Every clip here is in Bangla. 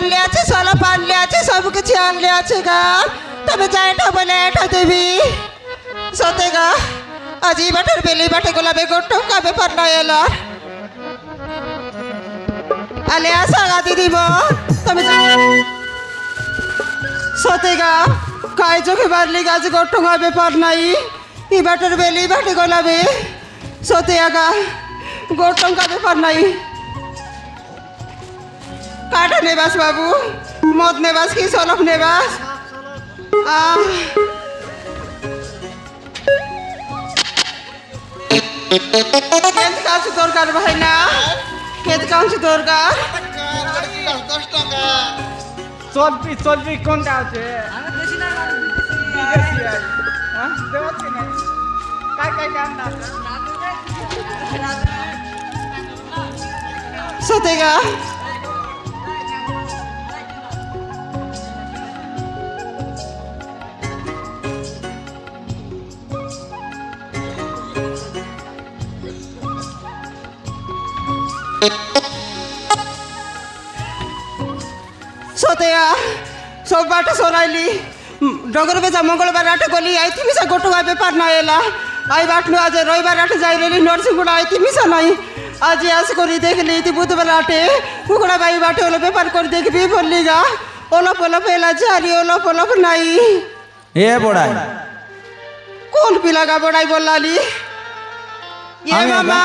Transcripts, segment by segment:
আনলে আছে, সলপ আনলে আছে, সব কিছু আনলে আছে গা। তবে যা এটা বলে এটা দেবি সতে গা। আজ এই বাটের বেলি বাটে গোলাপে গোট্ট কাবে পান্না এলো আলে আসা গা দিদিব তবে সতে গা কাই চোখে বাড়লি গাছ গোট্ট কাবে পান্নাই এই বাটের বেলি বাটে গোলাপে সতে আগা গোট্ট কাবে পান্নাই। কাটা নেবাস বাবু, মদ নেবাস কি সলপ নেবাস? কেত কাছে দরকার ভাই না, কেত কাছে দরকার। চলবি চলবি কোনটা আছে? সতেগা সতেয়া সব বাটা সরাইলি ডগর বেজা মঙ্গলবার আটে গলি আইতি মিশা গোটুয়া ব্যাপার না এলা আই বাটনু আজ রবিবার আটে যাই রেলি নরসিংহগুড়া আইতি মিশা নাই আজ আস করি দেখলি ইতি বুধবার আটে কুকুড়া বাই বাটে ওলো ব্যাপার করে দেখবি বললি গা অলপ অলপ এলা জারি অলপ অলপ নাই। এ বড়াই কোন পিলাগা বড়াই বললালি? এ মামা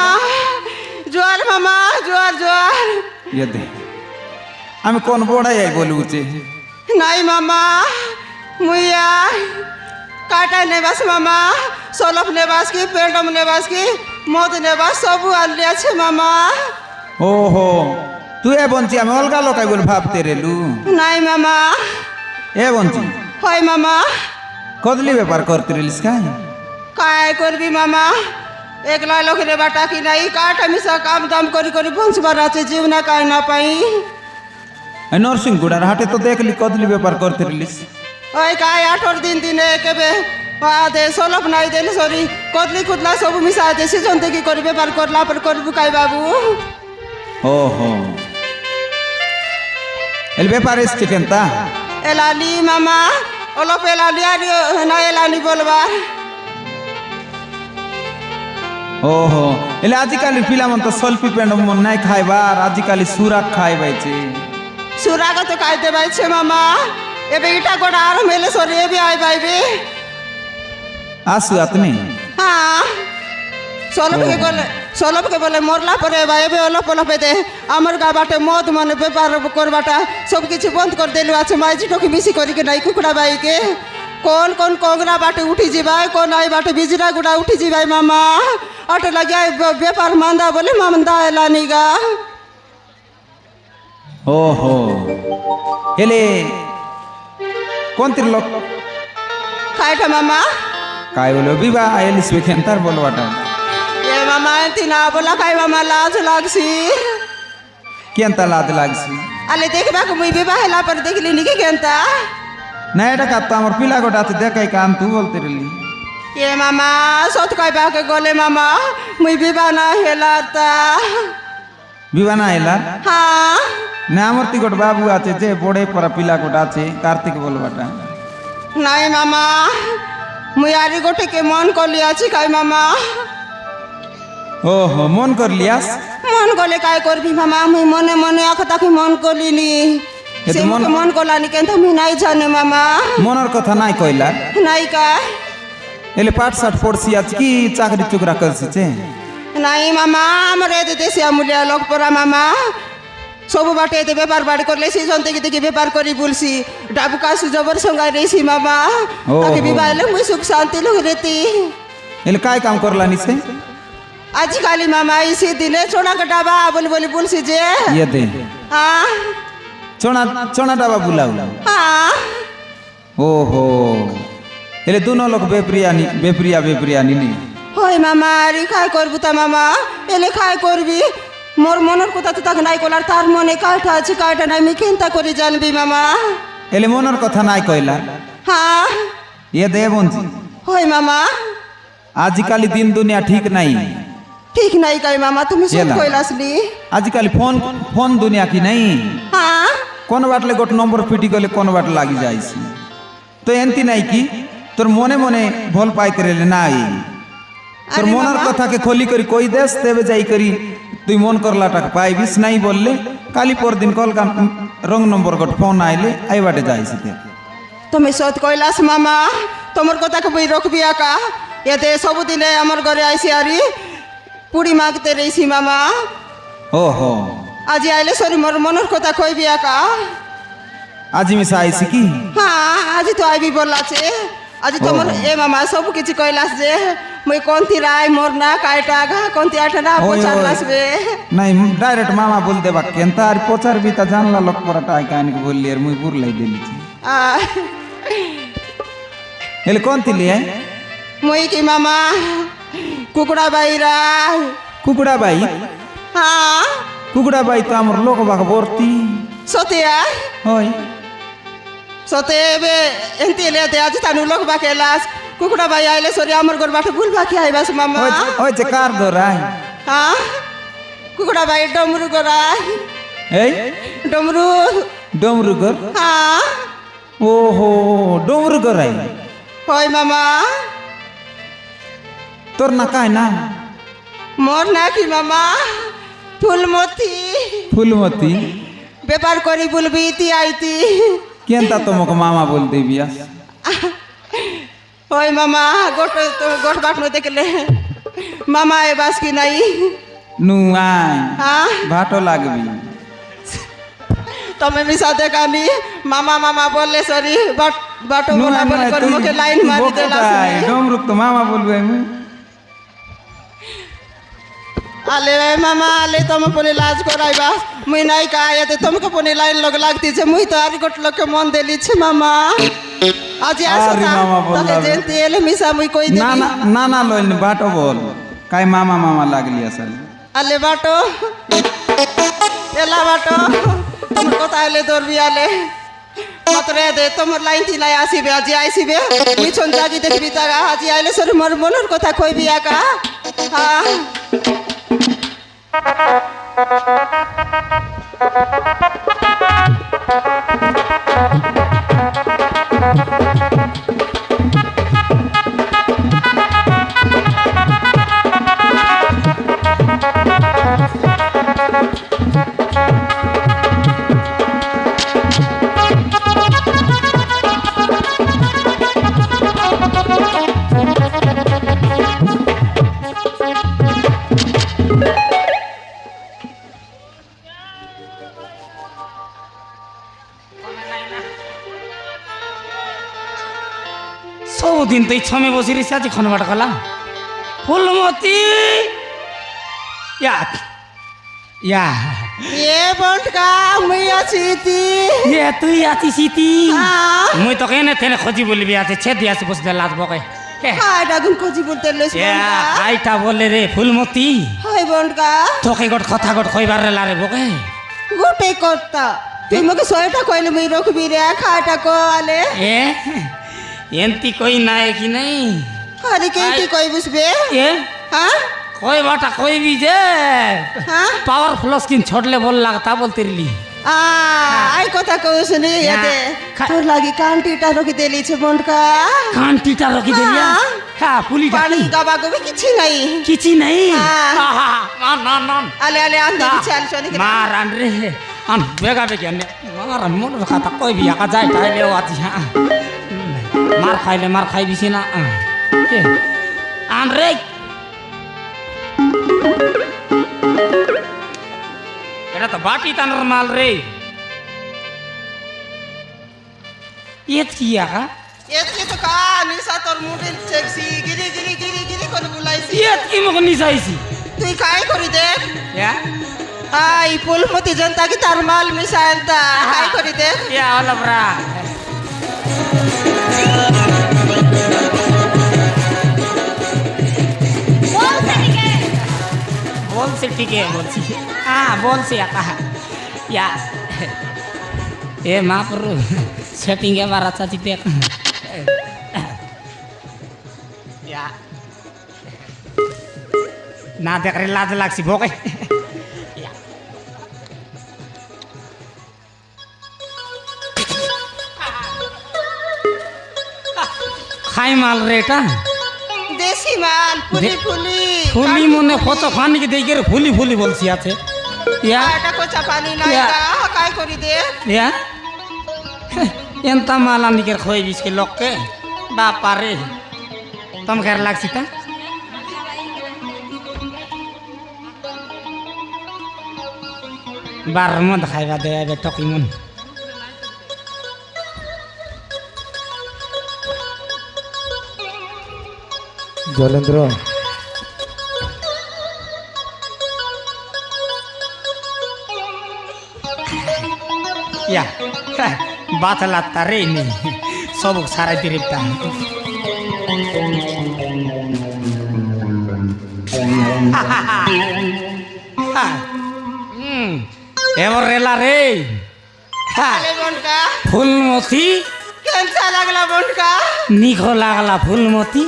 জোয়ার মামা জোয়ার জোয়ার। ये दे আমি কোন বড়াই আই বলুছে নাই মামা মুইয়া কাটা নেবাস মামা সলপ নেবাস কি পেন্ডম নেবাস কি মদ নেবাস সবু আনলি আছে মামা। ওহো তুই এ বঞ্চি আমি অলগা লোকাই বল ভাবতে রেলু। নাই মামা এ বঞ্চি হয় মামা কদলি ব্যাপার করতে রিলিস কাই কায় করবি মামা একলা লোক রে বাটা কি নাই কাটা মিশা কাম দাম করি করি পৌঁছবার আছে জীবনা কাই না পাই। নরসিংহগুড়ার হাটে তো দেখলি কদলি ব্যাপার করতে রিলিস ওই কায় 18 দিন দিনে কেবে দে সলপ নাই দেলি সরি কদলি কুদলা সবু মিশা দে সিজন থেকে করি ব্যাপার করলা পর করবু কাই বাবু। ওহো এল ব্যাপার এসছে কেনতা এলালি মামা অলপ এলালি আর না এলানি বলবার। ওহো এলে আজিকালি পিলামন তো সলপি পেন্ড মন নাই খাইবার আজিকালি সুরাক খাইবাইছে সুরাগ তো খাইতে পাইছে মামা এবে ইটা গোটা আর মেলে সরি এবি আই পাইবে আসু আপনি হ্যাঁ সলপকে বলে মরলা পরে বা এবে অলপ অলপ দে আমার গা বাটে মদ মানে বেপার করবাটা সব কিছু বন্ধ করে দিলু আছে মাইজি টকি মিশি করিকে নাই কুকুড়া বাইকে কোন কোন কোংরা বাটে উঠি যাবাই কোন আই বাটে বিজরা গুড়া উঠি যাবাই মামা অটো লাগিয়া বেপার মান্দা বলে মামন্দা এলানি গা। ওহো এলে কোনতির লোক খাইটা মামা কাই বলো বিবাহ এলিস বেখেন্তার বলবাটা এ মামা এতি না বলা খাই মামা লাজ লাগছি কেনতা লাদ লাগছি আলে দেখবাকে মুই বিবাহ হেলা পরে দেখলি নিকি কেনতা না এটা কাত্তা আমার পিলা গোটা আছে দেখাই কাম তু বলতে রেলি এ মামা সত কইবাকে গলে মামা মুই বিবাহ না হেলা তা বিবাহ না এলা হ্যাঁ না আমার তিকট বাবু আছে যে বড়ে পরা পিলা গোটা আছে কার্তিক বলবাটা নাই মামা মুই আরি গোটে কে মন করলি আছি কাই মামা। ওহো মন করলিয়াস মন করলে কাই করবি মামা মুই মনে মনে আখতাকে মন করলিনি সে মন করলানি কেন মুই নাই জানে মামা মনের কথা নাই কইলা নাই কাই এলে পাট সাট পড়ছি আজ কি চাকরি চুকরা করছিছে নাই মামা আমার এতে দেশে আমুলিয়া লোক পড়া মামা সবু বাটে এতে ব্যাপার বাড়ি করলে সিজন থেকে দেখি ব্যাপার করি বলছি ডাবুকা সুজবর সঙ্গাই রেছি মামা তাকে বিবাহ এলে মুই সুখ শান্তি লোক রেতি এলে কাই কাম করলা নিছে আজকালি মামা ইসে দিনে ছোড়া কাটাবা বলি বলি বলছি যে ইয়ে দে হ্যাঁ চোনা চোনা ডাবা বুলাও হ্যাঁ ওহো এলে দুনো লোক বেপ্রিয়া বেপ্রিয়া নিনি হয় মামা আরে খাই করবো তা মামা এলে খাই করবি মোর মনের কথা তো তাকে নাই কলার তার মনে কাইটা আছে কাইটা নাই আমি চিন্তা করে জানবি মামা এলে মনের কথা নাই কইলা হ্যাঁ ইয়ে দে বঞ্চি হয় মামা আজিকালি দিন দুনিয়া ঠিক নাই ঠিক নাই কাই মামা তুমি সব কইলাসলি আজিকালি ফোন ফোন দুনিয়া কি নাই হ্যাঁ কোন বাটলে গোট নম্বর ফিটি গলে কোন বাট লাগি যাইছি তো এনতি নাই কি তোর মনে মনে ভল পাইতে রেলে নাই তোর আরে মনের বাবা। কথাকে খোলি করি কই দেস তেবে যাই করি তুই মন করলাটাকে পাইবিস নাই বললে কালি পরদিন কলকা রং নম্বর গোট ফোন আইলে আই বাটে যাইছি তে তুমি সত কইলাস মামা তোমার কথাকে বই রখবি আকা এতে সবুদিনে আমার ঘরে আইসি আরি পুরি মাগতে রইছি মামা ওহো আজি আইলে সরি মোর মনের কথা কইবি আকা আজি মিশা আইছি কি হ্যাঁ আজি তো আইবি বললাছে আজি তোমার এ মামা সবু কিছু কইলাস যে মুই কোনতি রায় মোর না কাইটা আগা কোনতি আটা না ওই, পচার ওই। নাসবে নাই ডাইরেক্ট মামা বলতে বা কেনতা আর প্রচার বিতা জানলা লোক পড়াটা কাহিনী বললি আর মুই বুরলাই দিলিছি এলে কোন তিলি মুই কি মামা কুকুড়া বাইরা কুকুড়া বাই হ্যাঁ কুকুড়া বাই তো আমার লোক বাক ভর্তি সতিয়া হয় সতে বে এনতি লেতে আজি তানু লোক বাকে লাস কুকুড়া বাই আইলে সরি আমার ঘর বাটে ভুল বাকি আইবাস মামা ওই যে কার ধরাই হ্যাঁ কুকুড়া বাই ডমরু গরাই এই ডমরু ডমরুগর হ্যাঁ ওহো ডমরুগর আই হয় মামা তোর না কাই না মোর নাকি মামা ফুলমতি ফুলমতি ব্যাপার করি বলবি ইতি আইতি কেনতা তোমাকে মামা বলতে বিয়া হয় মামা গোট গোট বাট নই দেখলে মামা এ বাস কি নাই নু আই হ্যাঁ ভাটো লাগবি তুমি মিশাতে কানি মামা মামা বললে সরি বাট বাটো নু বলা বলি করে মুখে লাইন মারি দেলাস ডমরুক তো মামা বলবে আমি আলে মামা আলে তুমি পনে লাজ করাইবা মুই নাই কায়াতে তোমাকে পনে লাইন লগ লাগতিছে মুই তো আর গোট লোকে মন দেলিছে মামা আজি আসো আরে না মামা বললা তাহলে বে। যেতে এলে মিশা মুই কই না দেবি না না না লইনি বাটো বল কাই মামা মামা লাগলি আসলে আলে বাটো এলা বাটো তোমার কথা এলে ধরবি আলে মাত্র দে তোমার লাইন তি নাই আসিবে আজি আইসিবে মিছন জাগি দেখবি তা আজি আইলে সরি মোর মনের কথা কইবি একা হ্যাঁ ସବୁଦିନ ତ ଇଚ୍ଛା ବସି ରହି ଆଜି ଖନବାଟ କଲା ফুলমতি ୟା ୟା এ বন্টকা মুই আছি তি ইয়ে তুই আছিস ইতি হ্যাঁ মুই তোকে এনে তেনে খোঁজি বলবি আছে ছেদি আসি বসে লাজ বকে হাই ডাগুন কোজি বলতে লইছ বন্টকা আইটা বলে রে ফুলমতি হাই বন্টকা তোকে গোট কথা গোট কইবার রে লারে বকে গোটে করতা তুই মকে শয়েটা কইলে মুই রখবি রে খাটা কো আলে এ এন্তি কই নাই কি নাই আরে কেটি কই বুঝবে এ হ্যাঁ কই বাটা কইবি যে হ্যাঁ পাওয়ার ফ্লস কিন ছড়লে বল লাগতা বলতে রিলি আই কথা কইছ নি এতে তোর লাগি কান্টিটা রকি দেলিছে বন্টকা কান্টিটা রকি দেলিয়া হ্যাঁ পুলিটা পানি গাবা গবি কিছু নাই কিছি নাই হ্যাঁ। আহা না না আলে আলে আন দেখি চাল চনি মার আন রে আন বেগা বেগি আন মার আন মন কথা কইবি আকা যাই তাইলে আছি হ্যাঁ মার খাইবিছি না আন রে এটা তো বাটি টানার মাল রে ইয়েত কি আকা এতকি তো কা নিসা তোর মুডে সেক্সি গিরি গিরি গিরি গিরি করে বুলাইছি ইয়েত কি মোক নিচাইছি তুই কাই করি দে ইয়া আই ফুলমতি জনতা কি তার মাল মিসাইলতা কাই করি দে ইয়া অলবরা বলছে ঠিকই বলছি হ্যাঁ বলছি একা ইয়া এ মা প্রু সেটিং এবার আচ্ছা চিতে ইয়া না দেখরে লাজ লাগছি বকে কাই মাল রে এটা দেশি মাল ফুলি ফুলি ফুলি মনে কত পানি দেখে ফুলি ফুলি বলছি আছে ইয়া এটা কোচা পানি নাই ইয়া। কাই করি দে ইয়া ಎಂತ ಮಾಲ ನಿಗೆ ಖೋಯ್ ಬಿಸ್ಕೆ ಲೊಕ್ಕೆ ಬಾಪಾರೆ ತಮ್ಮ घर लागसी ता बार मन खाइबा दे बे टकी मन জলেন্দ্র या बात लाता रे नहीं सब सारा दिरिपता एवर रेला रे আলে বনকা फूलमती কেমন লাগলা বনকা निखो लागला फूलमती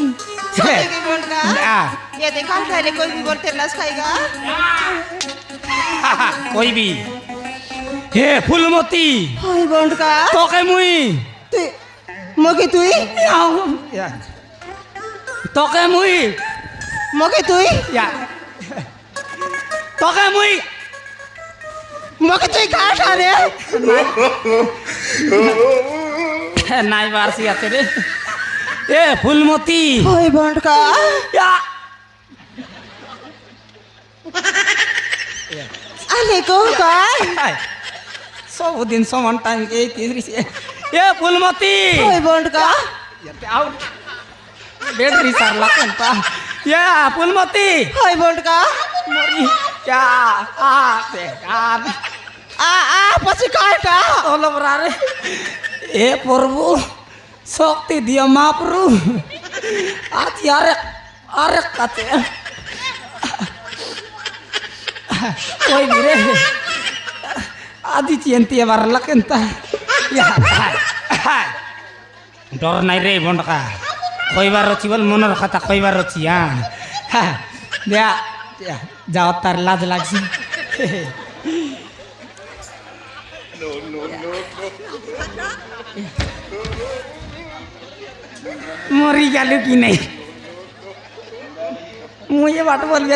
কি বনকা आ, ये देखा रे कोई भी बोलते लस खाएगा कोई भी हे फूलमती हाय बनका तो के मुई তুই মকে তুই तो के मुई মকে তুই या तो के मुई মকে তুই কাটা রে নাই বারসি আছে রে এ ফুলমতি হায় বনকা या আলে কো কাই सबदिन समान टाइम के तीसरी से ए फूलमती हाय बनका आउट बैटरी सार लागता या फूलमती हाय बनका मरी क्या आ ते आ પછી કાટા ओलबरा रे ए प्रभु शक्ति दिया महाप्रभु आज यारे अरे काते कोई भी रे आदि चिंती बार लकंता या डर नहीं रे बंडका कोई बार रची बोल मनर खाता कोई बार रची हाँ या जाओ तार लाज लागसी मरी गलू कि नहीं मुझे बात बोल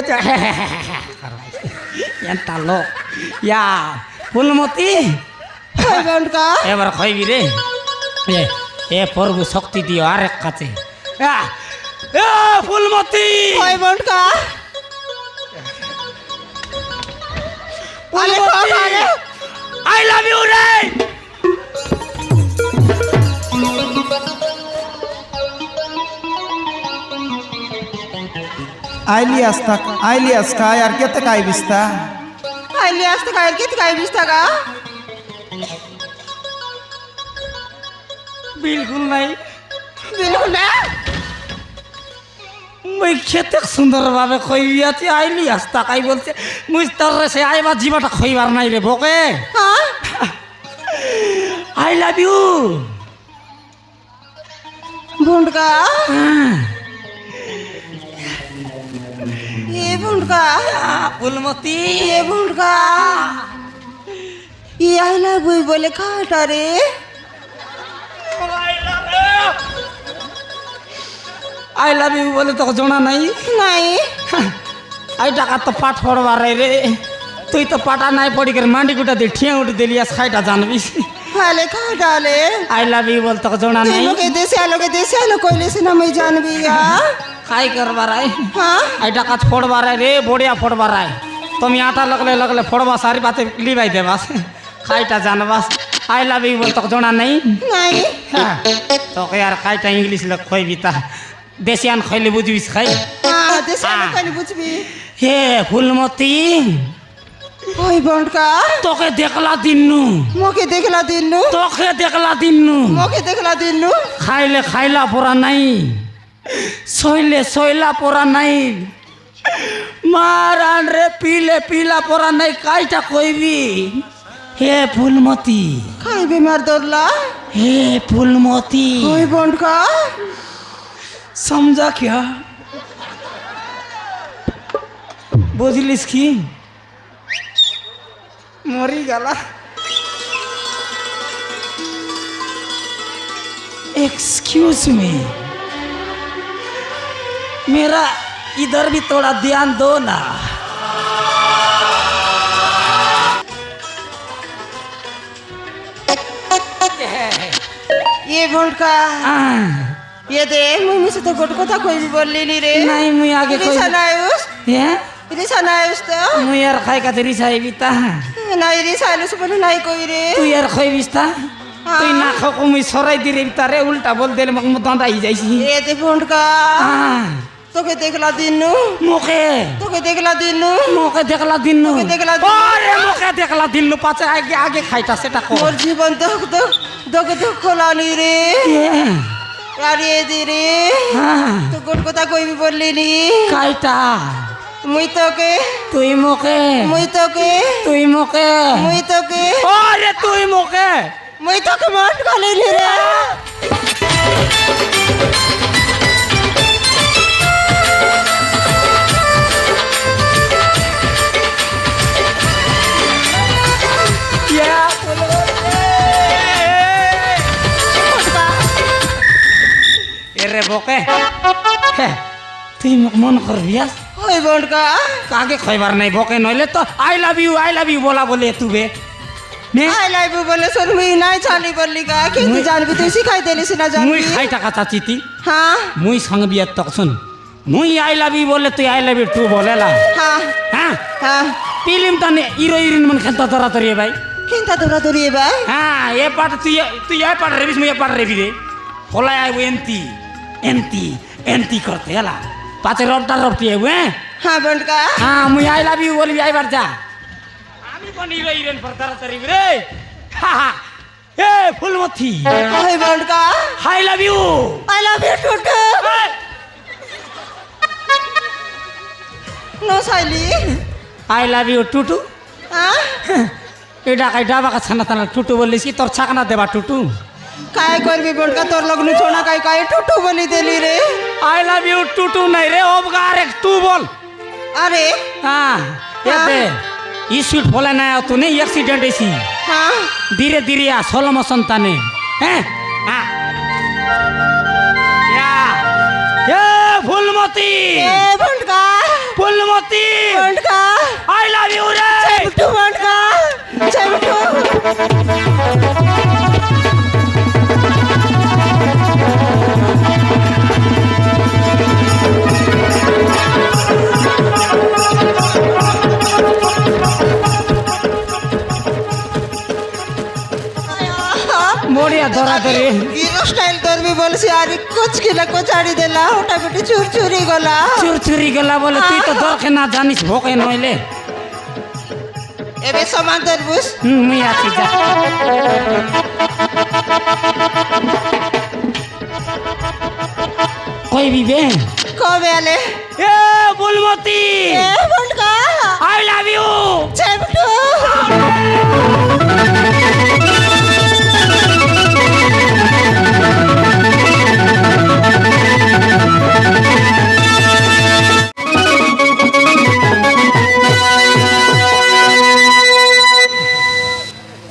एंता लो या फूलमती हाय बनका এবার খাইবি রে এ প্রভু শক্তি দিও আরেক কাছে এ ফুলমতি हाय बनका আলে কো কারে আই লাভ ইউ রে आयली असता यार केत काय बिस्ता आले असते काय किती काय दिसता का बिल्कुल नहीं बिलकुल ना मुई खेते सुंदर भावे खइबी আছে আইলি আস্তা কাই বলছে মুই তোর সে আইবা জীবটা খইবার নাই রে বকে हाँ আই লাভ ইউ बंडका ये बंडका ফুলমতি ये बंडका ये आई लव यू बोले काटा रे আই লাভ ইউ বলে তো জানা নাই नहीं আই টাকা তো পাঠ পড়বার রে তুই তো পাটা নাই পড়ি করে মান্ডি গুটা দিয়ে ঠিয়া উঠে দিলি আস খাইটা জানবি हाले काटा ले আই লাভ ইউ বল তো জানা নাই लोग देश आलो कोई से ना मैं जान भी या খাই করবার আই हाँ আই টাকা ফোড়বার রে বড়িয়া ফোড়বার আই তুমি আটা লাগলে লাগলে ফোড়বা সারি বাতে লিবাই দেবাস খাইটা জানবাস আই লাভ ইউ বল তো জানা নাই नहीं তোকে আর খাইটা ইংলিশ লোক খইবি তা দেশিয়ান খইলে বুঝবিস খাই हाँ देश आलो कोई बुझ भी হে ফুলমতি ओए बंडका তোকে দেখলা দিনু मोके देखला दिनु তোকে দেখলা দিনু मोके देखला दिनु খাইলে খাইলা পড়া নাই সইলে সইলা পড়া নাই মারান রে পিলে পিলা পড়া নাই কাইটা কইবি হে ফুলমতি खाई बीमार दोला হে ফুলমতি ओए बंडका समझा क्या বুঝলিস কি মরি গেলা এক্সকিউজ মি मेरा इधर भी थोड़ा ध्यान दो ना। ये भोंडका आह, ये दे मम्मी से तो गोट कथा कोई भी बोल ली रे नहीं मुई आगे कोई रिसा नायुस ये रिसा नायुस तो मुई यार खाई का तेरी साई बीता नहीं रिसा आलूस बोले नहीं कोई रे तू यार खोई बिस्ता তুই না খাও মুই সরাই দিরে তারে উল্টা বল দিলে মোক দাঁড়াই যাইছি ये दे भोंडका তোকে দেখলা দিনু মুখে তোকে দেখলা দিনু মুখে দেখলা দিন তোকে দেখলা দিনু। আরে মুখে দেখলা দিন পাছে আগে আগে খাইতা সেটা কো মোর জীবন দুঃখ দুঃখ দুঃখ দুঃখ খোলানি রে আরে দি রে তো গোট কথা কইবি বললি নি কাইটা মুই তোকে তুই মুখে মুই তোকে তুই মুখে মুই তোকে আরে তুই মুখে মুই তোকে মন গলি নি রে এরে বকে তুই মোক মন করবিয়াস ওই ভোঁডকা কাকে খইবার নাই বকে নইলে তো আই লাভ ইউ বলা বলে তুবে নে আই লাভ ইউ বলে শুন মুই নাই চালি বললি কা কিন্তু জানবি তুই শিখাই দিলিস না মুই জানবি খাই টাকা চাচিতি হ্যাঁ মুই সঙ্গে বিয়ার তক শুন মুই আই লাভ ইউ বলে তুই আই লাভ ইউ টু বলেলা হ্যাঁ হ্যাঁ হ্যাঁ ফিল্ম তানে হিরো হিরোইন মন খেলতা তোরা তোর ভাই কিন্তু তোরা তোর ভাই হ্যাঁ এ পাট তুই এ পাট রেবিস মুই এ পাট রেবি রে হলাই আইব এন্তি করতে এলা পাছে রবটা রবটি আইব হ্যাঁ ভোঁডকা হ্যাঁ মুই আই লাভ ইউ বলবি আইবার যা আমি কোন হিরো হিরোইন পর তারা তোর রে এ ফুলমতি ওই ভোঁডকা I love you I love you Tutu no Saili I love you Tutu হ্যাঁ এটা কাই ডাবা কা ছানা তানা টুটু বলিস কি তোর ছাকনা দেবা টুটু काय করবি ভোঁডকা তোর লগ্ন ছোনা কাই কাই টুটু বলি দিলি রে আই লাভ ইউ টুটু নাই রে ওবগা আরেক টু বল আরে হ্যাঁ এতে ইস্যুট ফলে না তো নেই অ্যাক্সিডেন্ট এসি হ্যাঁ ধীরে ধীরে সলম সন্তানে হ্যাঁ হ্যাঁ এ ফুলমতি এ ভোঁডকা ফুলমতি ভোঁডকা আই লাভ ইউ রে টুটু ভোঁডকা চেবটু বড়িয়া ধরা ধরে হিরো স্টাইল করবি বলছি আর কুচ কিলা কোচাড়ি দেলা ওটা বেটি চুরচুরি গলা চুরচুরি গেলা বলে তুই তো দরকে না জানিস ভোকে নইলে এবে সমান তরবুজ মুই আছি যা কই বিবে কবে আলে এ ফুলমতি এ ভোঁডকা আই লাভ ইউ চেবটু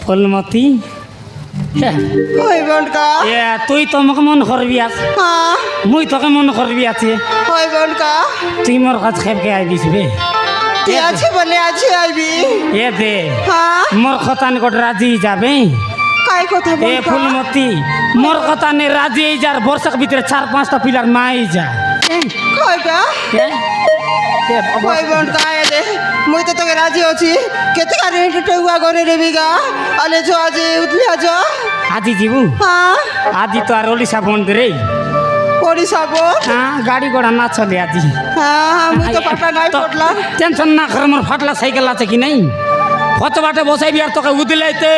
ফুলমতি ওই ভোঁডকা এ তুই তো মোক মন করবি আছ হ্যাঁ মুই তোকে মন করবি আছে ওই ভোঁডকা তুই মোর কাছে খেপকে আইবিস বে তুই আছে বলে আছে আইবি এ দে হ্যাঁ মোর কথা নিকট রাজি যাবে কাই কথা এ ভোঁডকা ফুলমতি মোর কথা নে রাজি যার বর্ষক ভিতরে 4-5টা পিলার মাই যা কইটা ওই ভোঁডকা আলে মুই তো তোকে রাজি আছি কেতে কারে টেউয়া করে রেবি গা আলে যো আজি উঠলি আজ আজি যাবু হ্যাঁ আজি তো আর ওড়িশা বন্ধ রে পরি সাবো হ্যাঁ গাড়ি ঘোড়া না চলে আজি হ্যাঁ মুই তো পাটা নাই পড়লাম টেনশন না কর মোর ফাটলা সাইকেল আছে কি নাই কত বাটে বসাইবি আর তোকে উদলাইতে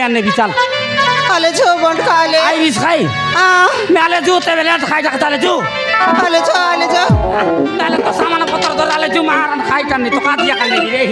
আনে বিচাল আলে যো ভোঁডকা আলে আইবিস খাই হ্যাঁ নালে জু তেবে লেট খাই যাক তালে জু আলে যো নালে তো সামান পত্র ধর আলে জু মারান খাই টানি তো কাঁদিয়া কানে রে